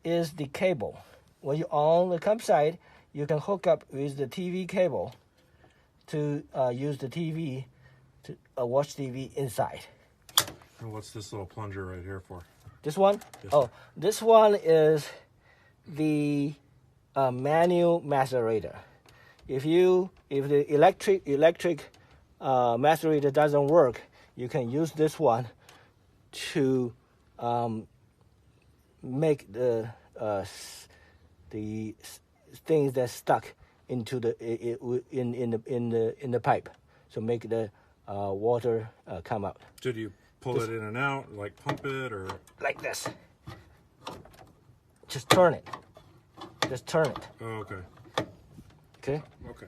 is the cable. When you're on the campsite, you can hook up with the TV cable to use the TV to watch TV inside. And what's this little plunger right here for? This one? Yes, oh, this one is the manual macerator. If the electric macerator doesn't work, you can use this one to make the things that stuck into the in the pipe, so make the water come out. Did you pull it in and out, like pump it, or like this? Just turn it. Just turn it. Oh, okay. Okay. Okay.